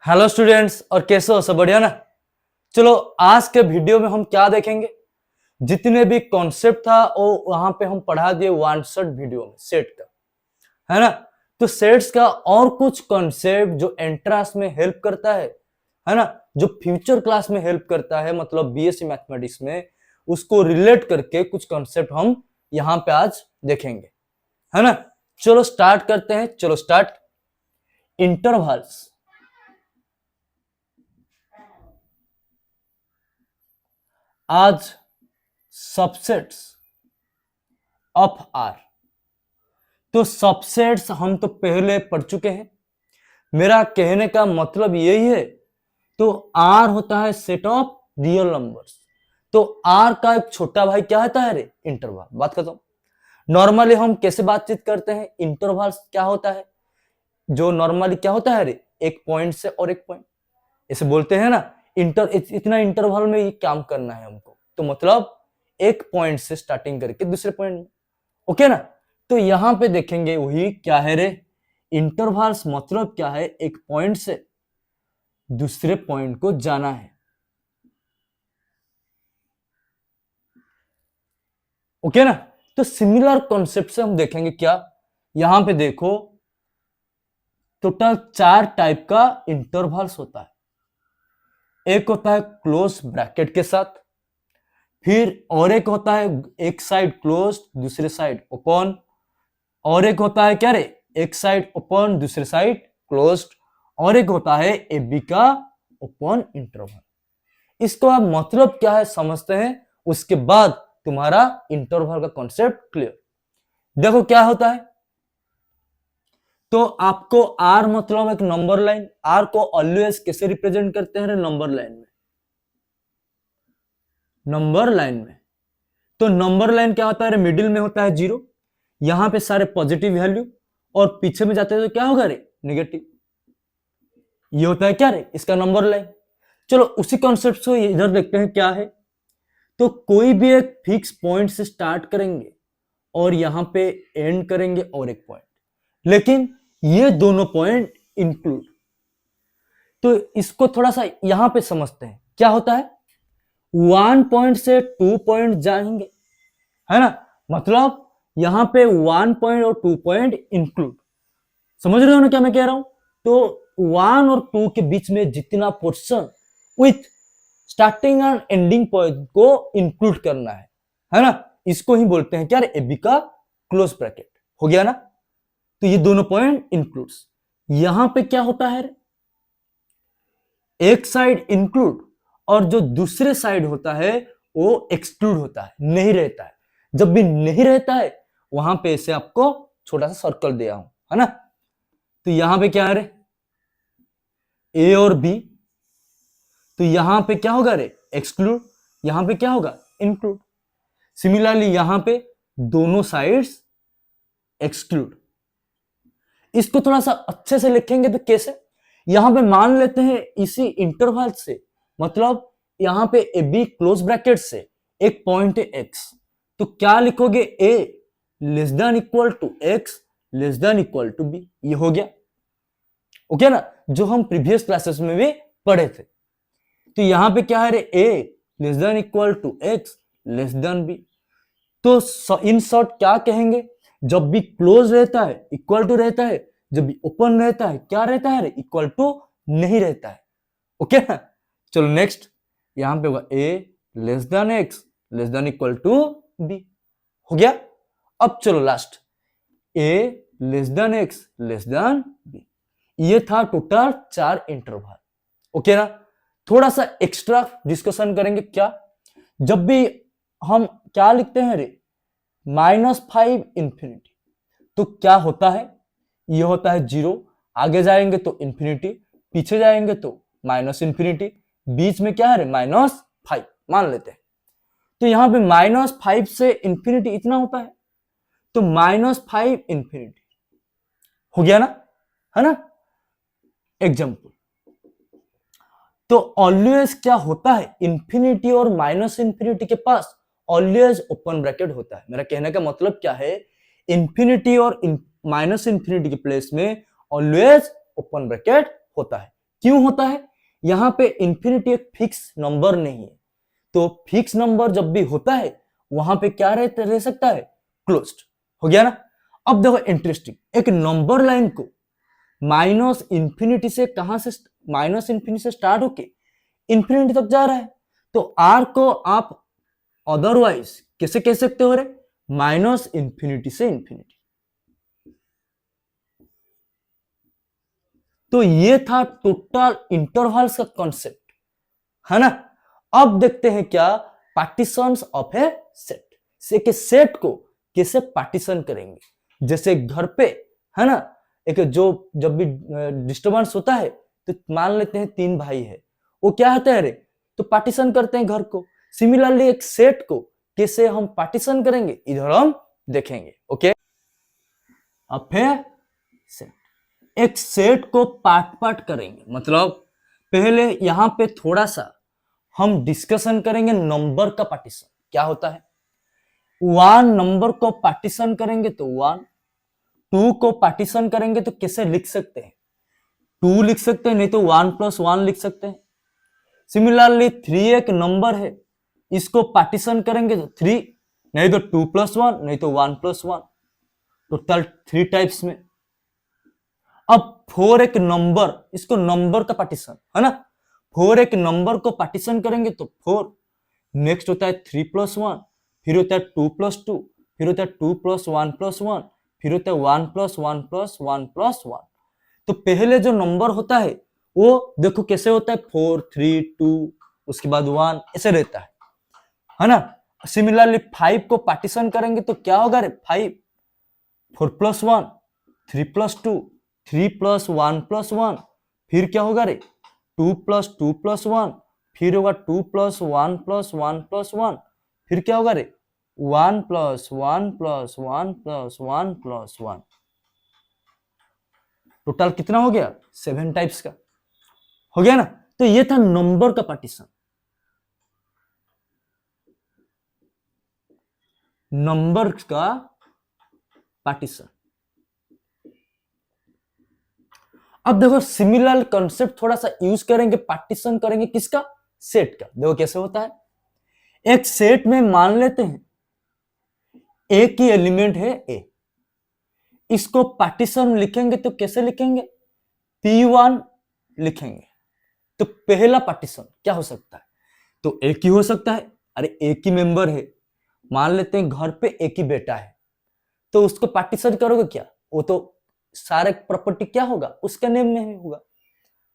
Hello students, और कैसे हो? सब बढ़िया ना? चलो, आज के वीडियो में हम क्या देखेंगे। जितने भी कॉन्सेप्ट था वो वहां पे हम पढ़ा दिए वन शॉट वीडियो में सेट का, है ना। तो सेट्स का और कुछ कॉन्सेप्ट जो एंट्रांस में हेल्प करता है ना, जो फ्यूचर क्लास में हेल्प करता है, मतलब बीएससी मैथमेटिक्स में, उसको रिलेट करके कुछ कॉन्सेप्ट हम यहाँ पे आज देखेंगे, है ना। चलो स्टार्ट करते हैं। चलो स्टार्ट। इंटरवल्स। आज सबसेट्स ऑफ आर। तो सबसेट्स हम तो पहले पढ़ चुके हैं। मेरा कहने का मतलब यही है। तो आर होता है सेट ऑफ रियल नंबर्स। तो आर का एक छोटा भाई क्या होता है रे? इंटरवल। बात करता हूं। नॉर्मली हम कैसे बातचीत करते हैं? इंटरवल क्या होता है? जो नॉर्मली क्या होता है रे? एक पॉइंट से और एक पॉइंट, ऐसे बोलते हैं ना। इतना इंटरवल में ये काम करना है हमको। तो मतलब एक पॉइंट से स्टार्टिंग करके दूसरे पॉइंट में। ओके ना। तो यहां पे देखेंगे वही क्या है रे? इंटरवल्स मतलब क्या है? एक पॉइंट से दूसरे पॉइंट को जाना है। ओके ना। तो सिमिलर कॉन्सेप्ट से हम देखेंगे क्या। यहां पे देखो, टोटल 4 टाइप का इंटरवल्स होता है। एक होता है क्लोज ब्रैकेट के साथ, फिर और एक होता है एक साइड क्लोज दूसरे साइड ओपन, और एक होता है क्या रे? एक साइड ओपन दूसरे साइड क्लोज्ड, और एक होता है ए बी का ओपन इंटरवल। इसको आप मतलब क्या है समझते हैं, उसके बाद तुम्हारा इंटरवल का कॉन्सेप्ट क्लियर। देखो क्या होता है। तो आपको आर मतलब एक नंबर लाइन। आर को ऑलवेज कैसे रिप्रेजेंट करते हैं? नंबर लाइन में। नंबर लाइन में तो नंबर लाइन क्या होता है? मिडिल में होता है 0। यहां पे सारे पॉजिटिव वैल्यू, और पीछे में जाते हैं तो क्या होगा रे? नेगेटिव। ये होता है क्या रे? इसका नंबर लाइन। चलो उसी कॉन्सेप्ट को इधर देखते हैं क्या है। तो कोई भी एक फिक्स पॉइंट से स्टार्ट करेंगे और यहां पे एंड करेंगे और एक पॉइंट, लेकिन ये दोनों पॉइंट इंक्लूड। तो इसको थोड़ा सा यहां पे समझते हैं क्या होता है। 1 पॉइंट से 2 पॉइंट जाएंगे, है ना। मतलब यहां पे 1 पॉइंट और 2 पॉइंट इंक्लूड। समझ रहे हो ना क्या मैं कह रहा हूं? तो 1 और 2 के बीच में जितना portion with starting and ending point को इंक्लूड करना है ना। इसको ही बोलते हैं क्या? एबी का क्लोज ब्रैकेट। हो गया ना। तो ये दोनों पॉइंट इंक्लूड्स। यहां पे क्या होता है? एक साइड इंक्लूड, और जो दूसरे साइड होता है वो एक्सक्लूड होता है, नहीं रहता है। जब भी नहीं रहता है वहां पे ऐसे आपको छोटा सा सर्कल दिया हूं, है ना। तो यहां पे क्या है रे? ए और बी। तो यहां पे क्या होगा रे? एक्सक्लूड। यहां पे क्या होगा? इंक्लूड। सिमिलरली यहां पे दोनों साइड्स एक्सक्लूड। इसको थोड़ा सा अच्छे से लिखेंगे तो कैसे? यहां पे मान लेते हैं इसी इंटरवल से, मतलब यहां पे ए बी क्लोज ब्रैकेट से एक पॉइंट है एक्स। तो क्या लिखोगे? A less than equal to x less than equal to b. ये हो गया। ओके ना, जो हम प्रीवियस क्लासेस में भी पढ़े थे। तो यहां पे क्या है रे? A less than equal to x less than b. तो इन शॉर्ट क्या कहेंगे? जब भी क्लोज रहता है इक्वल टू रहता है, जब भी ओपन रहता है क्या रहता है रे? इक्वल टू नहीं रहता है। ओके ना। चलो नेक्स्ट। यहां पे होगा a less than x less than equal to b. हो गया। अब चलो last, a less than x less than b. ये था टोटल 4 इंटरवल। ओके ना। थोड़ा सा एक्स्ट्रा डिस्कशन करेंगे क्या। जब भी हम क्या लिखते हैं रे? -5 इंफिनिटी, तो क्या होता है? ये होता है 0। आगे जाएंगे तो इंफिनिटी, पीछे जाएंगे तो माइनस इंफिनिटी, बीच में क्या है रे? -5 मान लेते हैं। तो यहां पे -5 से इंफिनिटी इतना होता है, तो -5 इंफिनिटी। हो गया ना, है ना। एग्जाम्पल। तो ऑलवेज क्या होता है? इंफिनिटी और माइनस इंफिनिटी के पास ऑलवेज ओपन ब्रैकेट होता है। मेरा कहने का मतलब क्या है? इंफिनिटी और माइनस इंफिनिटी के प्लेस में ऑलवेज ओपन ब्रैकेट होता है। क्यों होता है? यहां पे इंफिनिटी एक फिक्स नंबर नहीं है, तो फिक्स नंबर जब भी होता है वहां पे क्या रह सकता है? क्लोज्ड। हो गया ना? अब देखो इंटरेस्टिंग, एक नंबर लाइन को माइनस इंफिनिटी से कहां से, माइनस इंफिनिटी से स्टार्ट होके इंफिनिटी तक जा रहा है, तो आर को आप अदरवाइज कैसे कह सकते हो रे? माइनस इंफिनिटी से इंफिनिटी। तो ये था टोटल इंटरवल्स का कॉन्सेप्ट, है ना? अब देखते हैं क्या, पार्टीशंस ऑफ ए सेट, से के सेट को कैसे पार्टीशन करेंगे। जैसे घर पे, है ना, एक जो जब भी डिस्टर्बेंस होता है तो मान लेते हैं 3 भाई है, वो क्या होता है रे? तो पार्टीशन करते हैं घर को। सिमिलरली एक सेट को कैसे हम पार्टीशन करेंगे, इधर हम देखेंगे। ओके, अब फिर सेट, एक सेट को पार्ट पार्ट करेंगे, मतलब पहले यहां पे थोड़ा सा हम डिस्कशन करेंगे नंबर का पार्टीशन क्या होता है। 1 नंबर को पार्टीशन करेंगे तो 1, 2 को पार्टीशन करेंगे तो कैसे लिख सकते हैं? 2 लिख सकते हैं, नहीं तो 1 + 1 लिख सकते हैं। सिमिलरली 3 एक नंबर है, इसको पार्टीशन करेंगे तो 3, नहीं तो 2 + 1, नहीं तो 1 + 1, टोटल 3 टाइप्स में। अब 4 एक नंबर, इसको नंबर का पार्टीशन, है ना, 4 एक नंबर को पार्टीशन करेंगे तो 4, नेक्स्ट होता है 3 + 1, फिर होता है 2 + 2, फिर होता है 2 + 1 + 1, फिर होता है 1 + 1 + 1 + 1। तो पहले जो नंबर होता है वो देखो कैसे होता है, 4 3 2, उसके बाद 1, ऐसे रहता है ना। सिमिलरली 5 को पार्टीशन करेंगे तो क्या होगा रे? 5, 4 + 1, 3 + 2, 3 + 1 + 1, फिर क्या होगा रे? 2 + 2 + 1, फिर होगा 2 + 1 + 1 + 1, फिर क्या होगा रे? 1 + 1 + 1 + 1 + 1। टोटल कितना हो गया? 7 टाइप्स का हो गया ना। तो ये था नंबर का पार्टीशन, नंबर का पार्टीशन। अब देखो सिमिलर कॉन्सेप्ट थोड़ा सा यूज करेंगे, पार्टीशन करेंगे किसका? सेट का। देखो कैसे होता है, एक सेट में मान लेते हैं ए की एलिमेंट है ए, इसको पार्टीशन लिखेंगे तो कैसे लिखेंगे? P1 लिखेंगे। तो पहला पार्टीशन क्या हो सकता है? तो एक ही हो सकता है, अरे एक ही मेंबर है, मान लेते हैं घर पे एक ही बेटा है, तो उसको पार्टीशन करोगे क्या? वो तो सारे प्रॉपर्टी क्या होगा? उसके नेम में होगा,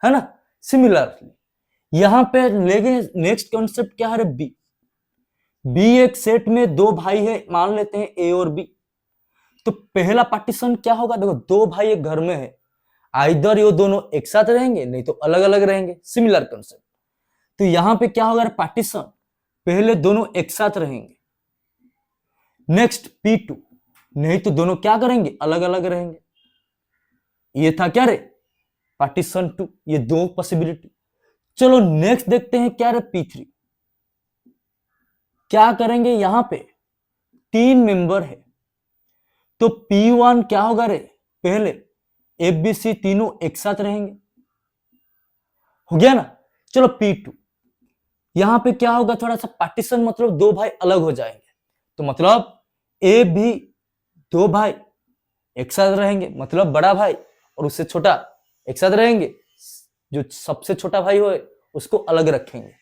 है ना। सिमिलरली यहां पे लेंगे नेक्स्ट कॉन्सेप्ट क्या है? बी, बी एक सेट में 2 भाई है, मान लेते हैं ए और बी, तो पहला पार्टीशन क्या होगा? देखो 2 भाई एक घर में है, आइदर ये दोनों एक साथ रहेंगे, नहीं तो अलग अलग रहेंगे। सिमिलर कॉन्सेप्ट, तो यहां पे क्या होगा पार्टीशन? पहले दोनों एक साथ रहेंगे, नेक्स्ट P2, नहीं तो दोनों क्या करेंगे? अलग अलग रहेंगे। ये था क्या रे? पार्टीशन 2, ये 2 पॉसिबिलिटी। चलो नेक्स्ट देखते हैं क्या रे? P3 क्या करेंगे? यहां पे 3 मेंबर है, तो P1 क्या होगा रे? पहले ABC तीनों एक साथ रहेंगे, हो गया ना। चलो P2, यहां पे क्या होगा? थोड़ा सा पार्टीशन, मतलब 2 भाई अलग हो जाएंगे, तो मतलब ए भी 2 भाई एक साथ रहेंगे, मतलब बड़ा भाई और उससे छोटा एक साथ रहेंगे, जो सबसे छोटा भाई हो उसको अलग रखेंगे।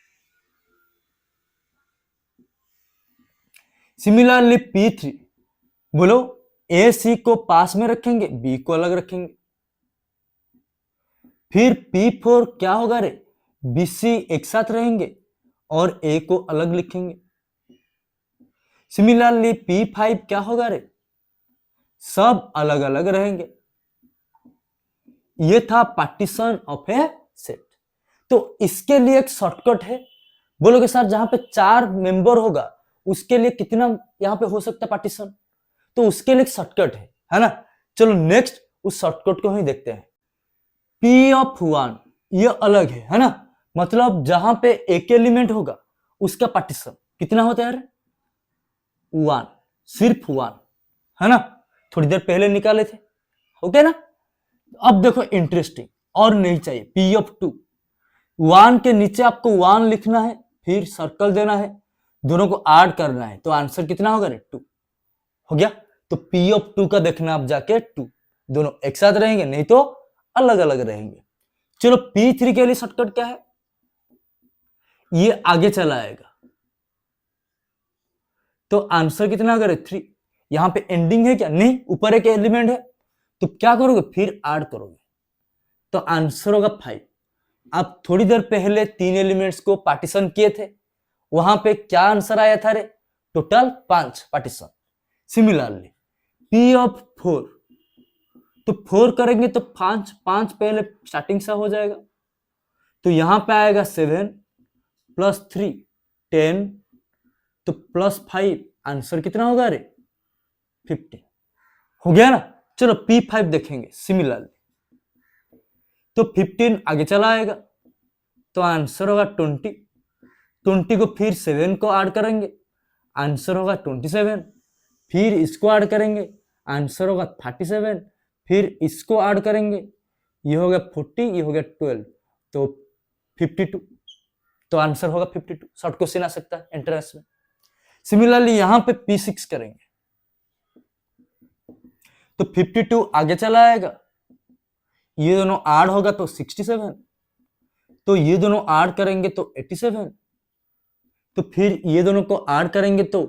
सिमिलरली P3, बोलो ए सी को पास में रखेंगे, बी को अलग रखेंगे। फिर P4 क्या होगा रे? बी सी एक साथ रहेंगे और ए को अलग लिखेंगे। सिमिलरली P5 क्या होगा रे? सब अलग अलग रहेंगे। ये था पार्टीशन ऑफ ए सेट। तो इसके लिए एक शॉर्टकट है, बोलोगे सर जहां पे 4 मेंबर होगा उसके लिए कितना यहां पे हो सकता है पार्टीशन? तो उसके लिए एक शॉर्टकट है ना। चलो नेक्स्ट उस शॉर्टकट को ही देखते हैं। P(1) ये अलग है ना, मतलब जहां पे एक एलिमेंट होगा उसका पार्टीशन कितना होता है? 1, सिर्फ 1, है ना। थोड़ी देर पहले निकाले थे, ओके ना। अब देखो इंटरेस्टिंग, और नहीं चाहिए। पी ऑफ टू, 1 के नीचे आपको 1 लिखना है, फिर सर्कल देना है, दोनों को ऐड करना है, तो आंसर कितना होगा रे? 2 हो गया। तो पी ऑफ 2 का देखना आप जाके 2, दोनों एक साथ रहेंगे, नहीं तो अलग अलग रहेंगे। चलो P3 के लिए शॉर्टकट क्या है? ये आगे चला आएगा, तो आंसर कितना होगा रे? 3। यहां पे एंडिंग है क्या? नहीं, ऊपर एक एलिमेंट है, तो क्या करोगे? फिर ऐड करोगे, तो आंसर होगा 5। आप थोड़ी देर पहले 3 एलिमेंट्स को पार्टीशन किए थे, वहां पे क्या आंसर आया था रे? Total 5 partition. Similarly P of 4, तो 4 करेंगे तो 5 पहले स्टार्टिंग से हो जाएगा, तो यहां पे आएगा 7 प्लस 3 10, तो प्लस 5, आंसर कितना होगा रे? 15 हो गया ना। चलो P5 देखेंगे सिमिलरली, तो 15 आगे चला आएगा, तो आंसर होगा 20 को फिर 7 को ऐड करेंगे, आंसर होगा 27, फिर इसको ऐड करेंगे, आंसर होगा 37, फिर इसको ऐड करेंगे, ये हो गया 40, ये हो गया 12, तो 52, तो आंसर होगा 52। शॉर्ट क्वेश्चन आ सकता है एंट्रेंस में। सिमिलरली यहां पे P6 करेंगे, तो 52 आगे चला आएगा, ये दोनों ऐड होगा तो 67, तो ये दोनों ऐड करेंगे तो 87, तो फिर ये दोनों को ऐड करेंगे तो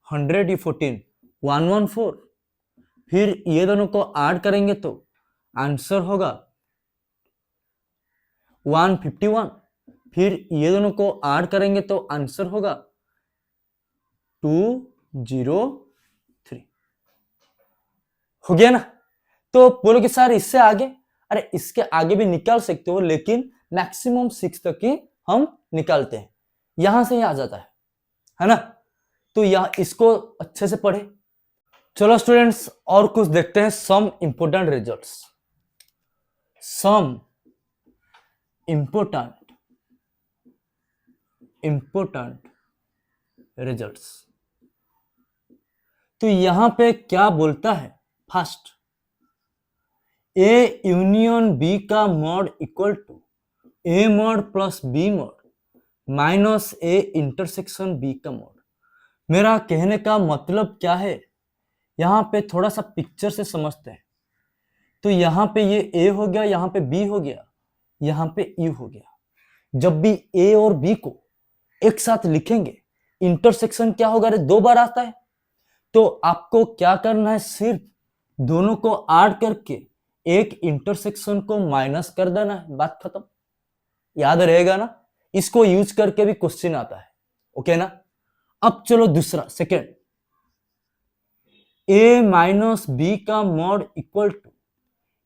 100, ये 14 114, फिर ये दोनों को ऐड करेंगे तो आंसर होगा 151, फिर ये दोनों को ऐड करेंगे तो आंसर होगा 203। हो गया ना। तो बोलोगे सर इससे आगे, अरे इसके आगे भी निकाल सकते हो, लेकिन मैक्सिमम 6 तक ही हम निकालते हैं, यहां से ही आ जाता है ना। तो यह इसको अच्छे से पढ़े। चलो स्टूडेंट्स और कुछ देखते हैं, some important results. Some important results, तो यहां पे क्या बोलता है? फर्स्ट, ए यूनियन बी का mod equal to A mod plus B mod minus A intersection B का मॉड। मेरा कहने का मतलब क्या है, यहां पे थोड़ा सा पिक्चर से समझते हैं। तो यहां पे ये ए हो गया, यहां पे बी हो गया, यहां पे यू हो गया। जब भी ए और बी को एक साथ लिखेंगे, इंटरसेक्शन क्या होगा रे? 2 बार आता है, तो आपको क्या करना है? सिर्फ दोनों को ऐड करके एक इंटरसेक्शन को माइनस कर देना है, बात खत्म। याद रहेगा ना, इसको यूज करके भी क्वेश्चन आता है, ओके ना। अब चलो दूसरा, सेकेंड, ए माइनस बी का mod equal to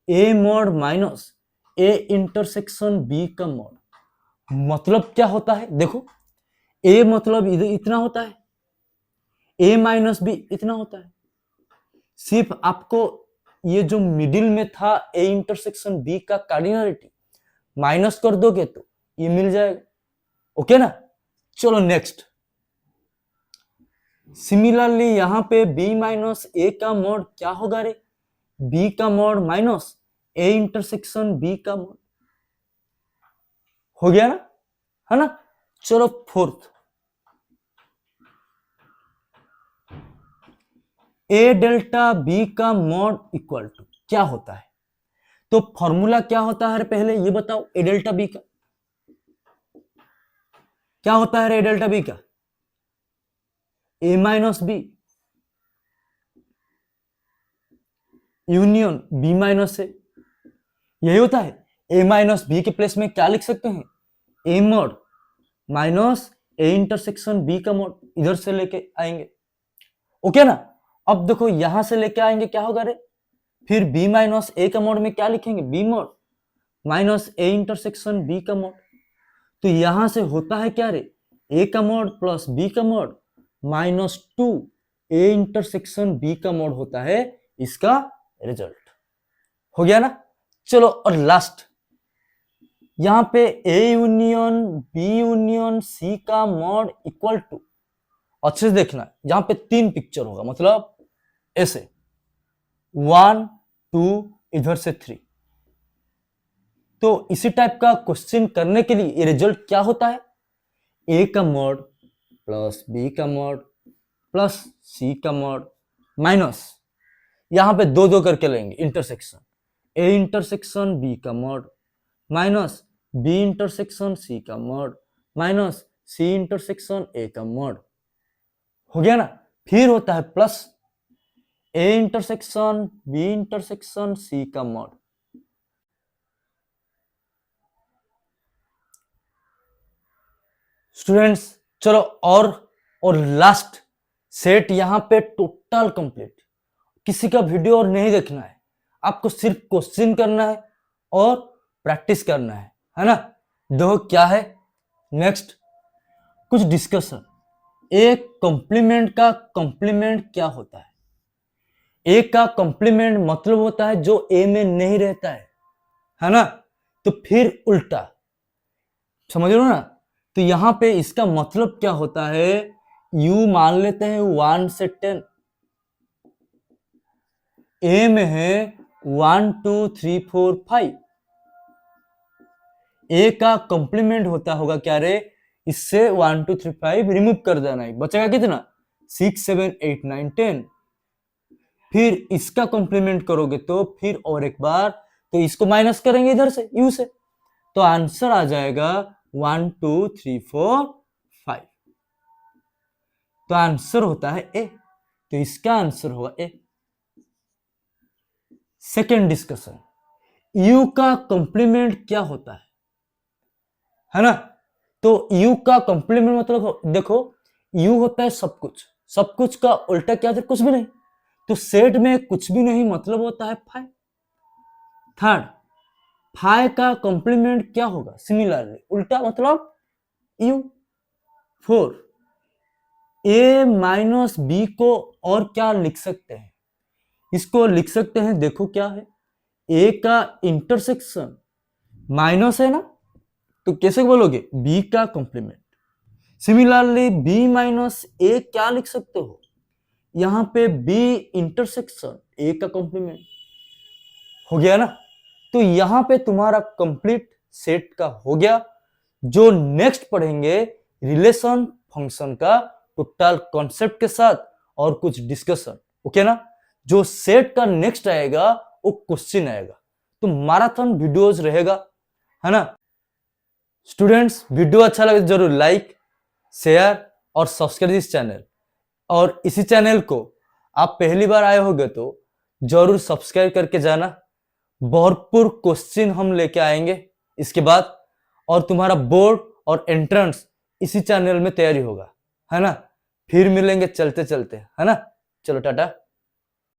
A mod minus A intersection B का मॉड। मतलब क्या होता है? देखो, ए मतलब इतना होता है, ए माइनस बी इतना होता है। सिर्फ आपको ये जो मिडिल में था ए इंटरसेक्शन बी का कार्डिनलिटी माइनस कर दोगे तो ये मिल जाएगा, ओके ना। चलो नेक्स्ट, सिमिलरली यहां पे b माइनस ए का मॉड क्या होगा रे? b का mod minus A intersection b का मॉड। हो गया ना, है ना। चलो फोर्थ, ए डेल्टा बी का मॉड इक्वल टू क्या होता है? तो फॉर्मूला क्या होता है पहले ये बताओ। ए डेल्टा बी का क्या होता है रे? ए डेल्टा बी का A minus B union B minus A, यही होता है। ए माइनस बी के प्लेस में क्या लिख सकते हैं? A mod minus A intersection B का मॉड, इधर से लेके आएंगे, ओके ना। अब देखो यहां से लेके आएंगे, क्या होगा रे? फिर b माइनस ए का मॉड में क्या लिखेंगे? b mod minus A intersection b का मॉड। तो यहां से होता है क्या रे? a का मॉड प्लस b का mod minus 2 A intersection b का मॉड होता है इसका रिजल्ट। हो गया ना। चलो और लास्ट, यहां पे a union b union c का मॉड इक्वल टू, अच्छे से देखना, यहां पे 3 पिक्चर होगा, मतलब ऐसे 1 2 इधर से 3, तो इसी टाइप का क्वेश्चन करने के लिए ये रिजल्ट क्या होता है, ए का मॉड प्लस बी का मॉड प्लस सी का मॉड माइनस, यहां पे दो दो करके लेंगे इंटरसेक्शन, ए इंटरसेक्शन बी का mod minus B intersection C का mod minus C intersection A का मॉड, हो गया ना। फिर होता है plus A intersection B intersection C का मॉड। स्टूडेंट्स चलो और लास्ट सेट यहां पे टोटल कंप्लीट, किसी का वीडियो और नहीं देखना है, आपको सिर्फ क्वेश्चन करना है और प्रैक्टिस करना है ना। देखो क्या है नेक्स्ट, कुछ डिस्कशन। एक कॉम्प्लीमेंट का कॉम्प्लीमेंट क्या होता है, ए का कॉम्प्लीमेंट मतलब होता है जो ए में नहीं रहता है ना। तो फिर उल्टा समझ लो ना, तो यहां पे इसका मतलब क्या होता है, यू मान लेते हैं 1 से 10, ए में है 1 2 3 4 5, ए का कॉम्प्लीमेंट होता होगा क्या रे, इससे 1 2 3 5 रिमूव कर देना है, बचेगा कितना 6 7 8 9 10। फिर इसका कॉम्प्लीमेंट करोगे तो फिर और एक बार, तो इसको माइनस करेंगे इधर से यू से, तो आंसर आ जाएगा 1 2 3 4 5। तो आंसर होता है ए, तो इसका आंसर होगा ए। सेकेंड डिस्कशन, यू का कॉम्प्लीमेंट क्या होता है ना। तो यू का कॉम्प्लीमेंट मतलब देखो, यू होता है सब कुछ, सब कुछ का उल्टा क्या होता है, कुछ भी नहीं, तो सेट में कुछ भी नहीं मतलब होता है फाइव। थर्ड, फाइव का कॉम्प्लीमेंट क्या होगा, सिमिलरली उल्टा मतलब U. Four, A minus B को और क्या लिख सकते हैं, इसको लिख सकते हैं, देखो क्या है, ए का इंटरसेक्शन माइनस है ना, तो कैसे बोलोगे बी का कॉम्प्लीमेंट। सिमिलरली बी माइनस ए क्या लिख सकते हो, यहां पे बी इंटरसेक्शन ए का कॉम्प्लीमेंट, हो गया ना। तो यहां पे तुम्हारा कंप्लीट सेट का हो गया। जो नेक्स्ट पढ़ेंगे रिलेशन फंक्शन का टोटल कॉन्सेप्ट के साथ और कुछ डिस्कशन, ओके ना। जो सेट का नेक्स्ट आएगा वो क्वेश्चन आएगा, तो मैराथन वीडियोस रहेगा, है ना। स्टूडेंट्स वीडियो अच्छा लगे जरूर लाइक शेयर और सब्सक्राइब इस चैनल, और इसी चैनल को आप पहली बार आए होगे तो जरूर सब्सक्राइब करके जाना। भरपूर क्वेश्चन हम लेके आएंगे इसके बाद, और तुम्हारा बोर्ड और एंट्रेंस इसी चैनल में तैयारी होगा, है ना। फिर मिलेंगे चलते चलते, है ना। चलो टाटा।